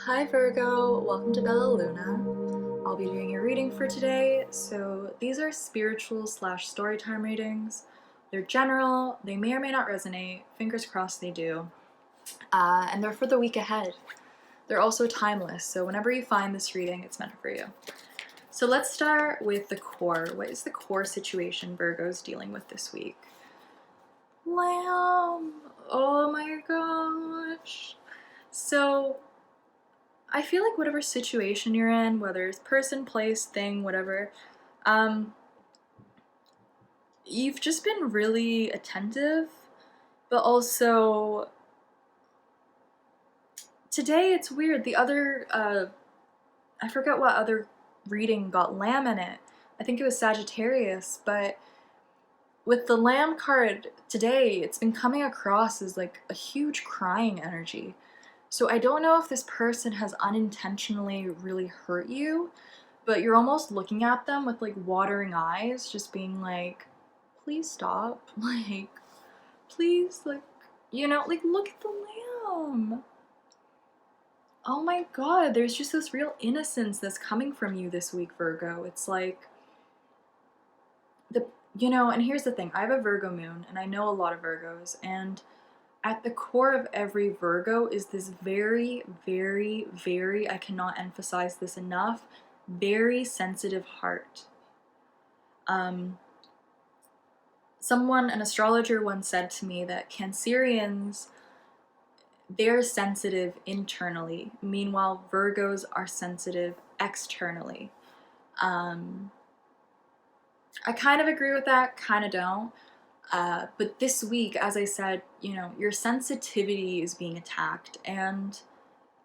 Hi Virgo, welcome to Bella Luna. I'll be doing your reading for today. So these are spiritual slash storytime readings. They're general, they may or may not resonate, fingers crossed they do. And they're for the week ahead. They're also timeless, so whenever you find this reading, it's meant for you. So let's start with the core. What is the core situation Virgo's dealing with this week? Lamb! Oh my gosh! So I feel like whatever situation you're in, whether it's person, place, thing, whatever, you've just been really attentive, but also today it's weird. The other, I forget what other reading got lamb in it. I think it was Sagittarius, but with the lamb card today, it's been coming across as like a huge crying energy. So I don't know if this person has unintentionally really hurt you, but you're almost looking at them with like watering eyes, just being like, please stop. Like, please, like, like look at the lamb. Oh my god, there's just this real innocence that's coming from you this week, Virgo. It's like, and here's the thing, I have a Virgo moon, and I know a lot of Virgos, and at the core of every Virgo is this very, very, very, I cannot emphasize this enough, very sensitive heart. An astrologer once said to me that Cancerians, they're sensitive internally, meanwhile Virgos are sensitive externally. I kind of agree with that, kind of don't. But this week, as I said, your sensitivity is being attacked, and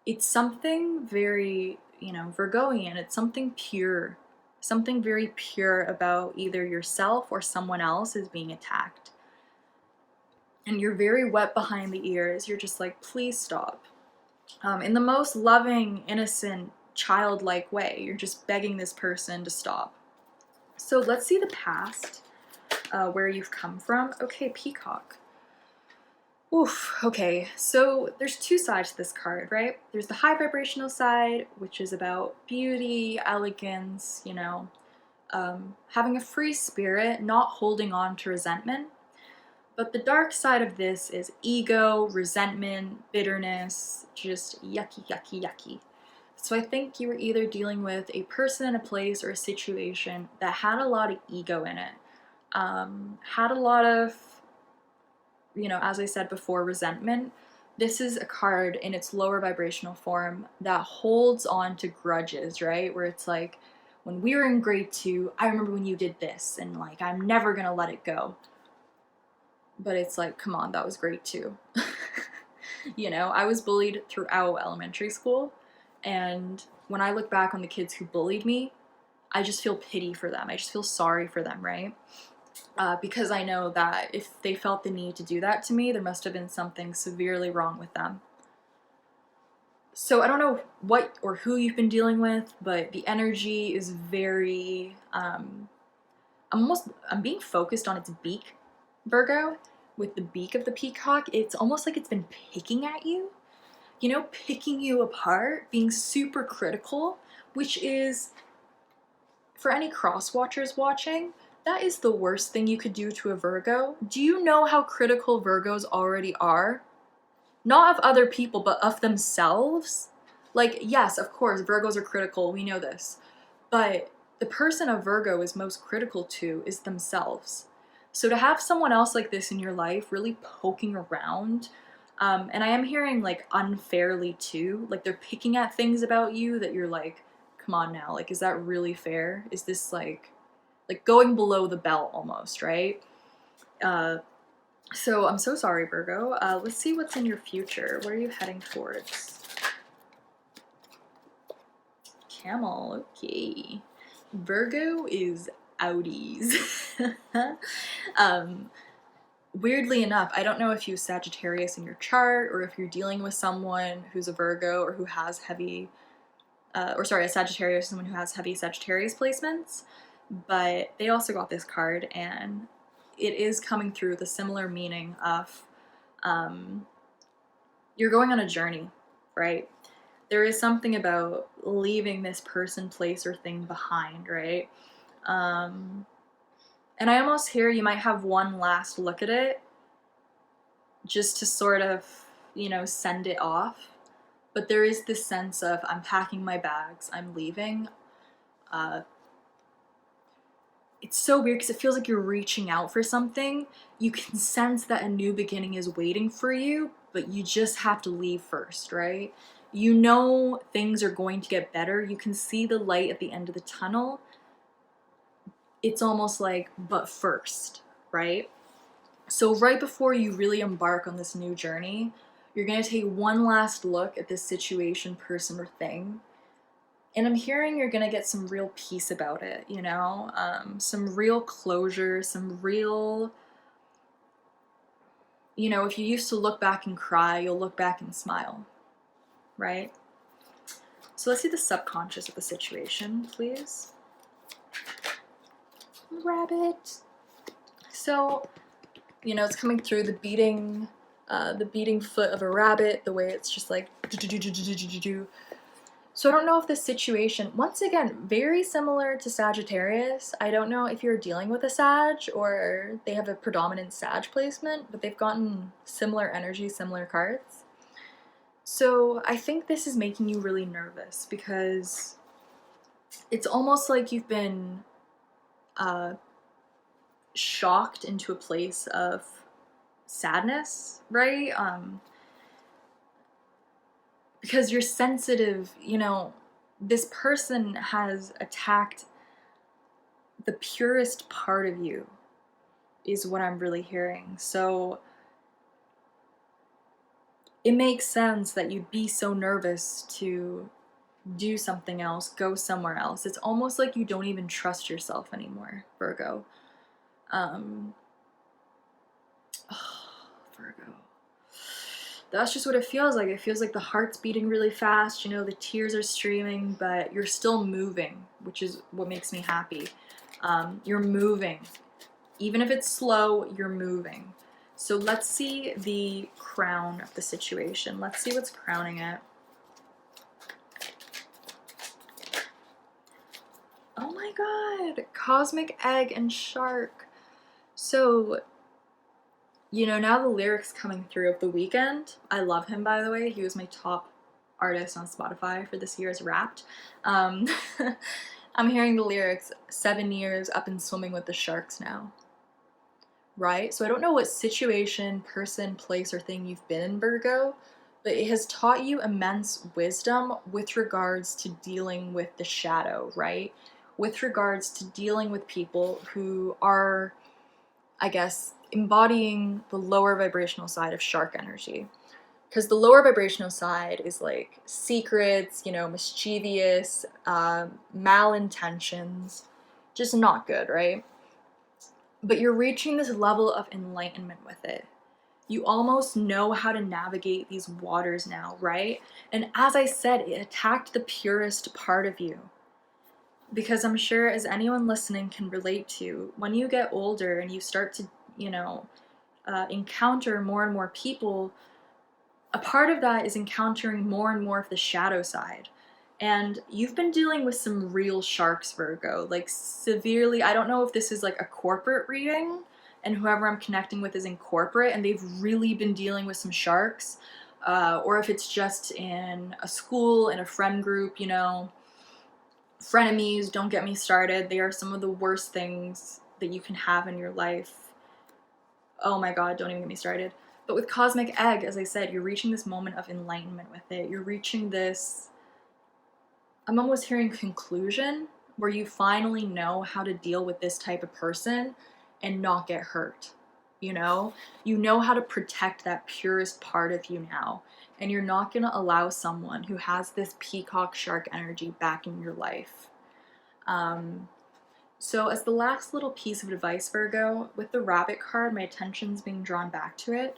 it's something very, Virgoian. It's something pure, something very pure about either yourself or someone else is being attacked. And you're very wet behind the ears. You're just like, please stop. In the most loving, innocent, childlike way, you're just begging this person to stop. So let's see the past. Where you've come from. Okay, Peacock. Oof, okay, so there's two sides to this card, right? There's the high vibrational side, which is about beauty, elegance, having a free spirit, not holding on to resentment. But the dark side of this is ego, resentment, bitterness, just yucky, yucky, yucky. So I think you were either dealing with a person, a place, or a situation that had a lot of ego in it. Had a lot of, as I said before, resentment. This is a card in its lower vibrational form that holds on to grudges, right? Where it's like, when we were in grade 2, I remember when you did this, and like, I'm never gonna let it go. But it's like, come on, that was grade 2. I was bullied throughout elementary school, and when I look back on the kids who bullied me, I just feel pity for them. I just feel sorry for them, right? Because I know that if they felt the need to do that to me, there must have been something severely wrong with them. So I don't know what or who you've been dealing with, but the energy is very, I'm being focused on its beak, Virgo. With the beak of the peacock, it's almost like it's been picking at you, picking you apart, being super critical, which is, for any cross watchers watching, that is the worst thing you could do to a Virgo. Do you know how critical Virgos already are? Not of other people, but of themselves. Like, yes, of course, Virgos are critical, we know this. But the person a Virgo is most critical to is themselves. So to have someone else like this in your life really poking around, and I am hearing like unfairly too, like they're picking at things about you that you're like, come on now, like, is that really fair? Is this like going below the belt almost, right? So I'm so sorry, Virgo. Let's see what's in your future. Where are you heading towards? Camel, okay. Virgo is outies. Weirdly enough, I don't know if you have Sagittarius in your chart, or if you're dealing with someone who's a Virgo or who has heavy, a Sagittarius, someone who has heavy Sagittarius placements, but they also got this card, and it is coming through the similar meaning of you're going on a journey, right? there is something about leaving this person, place, or thing behind, right? And I almost hear you might have one last look at it just to sort of, send it off. But there is this sense of, I'm packing my bags, I'm leaving. It's so weird because it feels like you're reaching out for something. You can sense that a new beginning is waiting for you, but you just have to leave first, right? You know things are going to get better. You can see the light at the end of the tunnel. It's almost like, but first, right? So right before you really embark on this new journey, you're going to take one last look at this situation, person, or thing. And I'm hearing you're going to get some real peace about it, some real closure, some real, if you used to look back and cry, you'll look back and smile, right? So let's see the subconscious of the situation, please. Rabbit. So, it's coming through the beating foot of a rabbit, the way it's just like do. So I don't know if this situation, once again, very similar to Sagittarius. I don't know if you're dealing with a Sag or they have a predominant Sag placement, but they've gotten similar energy, similar cards. So I think this is making you really nervous because it's almost like you've been shocked into a place of sadness, right? Because you're sensitive, this person has attacked the purest part of you, is what I'm really hearing. So it makes sense that you'd be so nervous to do something else, go somewhere else. It's almost like you don't even trust yourself anymore, Virgo. Virgo. That's just what it feels like. It feels like the heart's beating really fast, the tears are streaming, but you're still moving, which is what makes me happy. You're moving. Even if it's slow, you're moving. So let's see the crown of the situation. Let's see what's crowning it. Oh my god, cosmic egg and shark. So, now the lyrics coming through of The Weeknd. I love him, by the way. He was my top artist on Spotify for this year's Wrapped. I'm hearing the lyrics, 7 years up and swimming with the sharks now. Right? So I don't know what situation, person, place, or thing you've been in, Virgo, but it has taught you immense wisdom with regards to dealing with the shadow, right? With regards to dealing with people who are, I guess, embodying the lower vibrational side of shark energy. Because the lower vibrational side is like secrets, mischievous, malintentions, just not good, right? But you're reaching this level of enlightenment with it. You almost know how to navigate these waters now, right? And as I said, it attacked the purest part of you. Because I'm sure, as anyone listening can relate to, when you get older and you start to, encounter more and more people, a part of that is encountering more and more of the shadow side. And you've been dealing with some real sharks, Virgo, like severely. I don't know if this is like a corporate reading and whoever I'm connecting with is in corporate and they've really been dealing with some sharks, or if it's just in a school, in a friend group, frenemies, don't get me started. They are some of the worst things that you can have in your life. Oh my god, don't even get me started. But with cosmic egg, as I said, you're reaching this moment of enlightenment with it. You're reaching this, I'm almost hearing conclusion, where you finally know how to deal with this type of person and not get hurt. You know how to protect that purest part of you now. And you're not going to allow someone who has this peacock shark energy back in your life. So as the last little piece of advice, Virgo, with the rabbit card, my attention's being drawn back to it.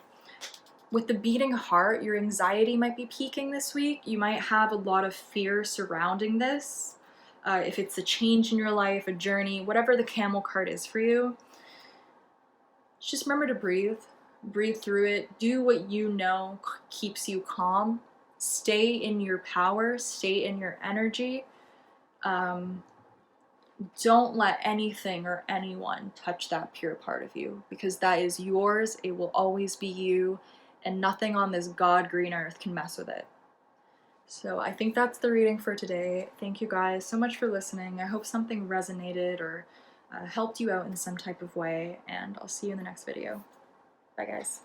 With the beating heart, your anxiety might be peaking this week. You might have a lot of fear surrounding this. If it's a change in your life, a journey, whatever the camel card is for you, just remember to breathe. Breathe through it. Do what you know keeps you calm. stay in your power, stay in your energy. Don't let anything or anyone touch that pure part of you, because that is yours. It will always be you, and nothing on this god green earth can mess with it. So I think that's the reading for today. Thank you guys so much for listening. I hope something resonated or helped you out in some type of way, and I'll see you in the next video. Bye guys.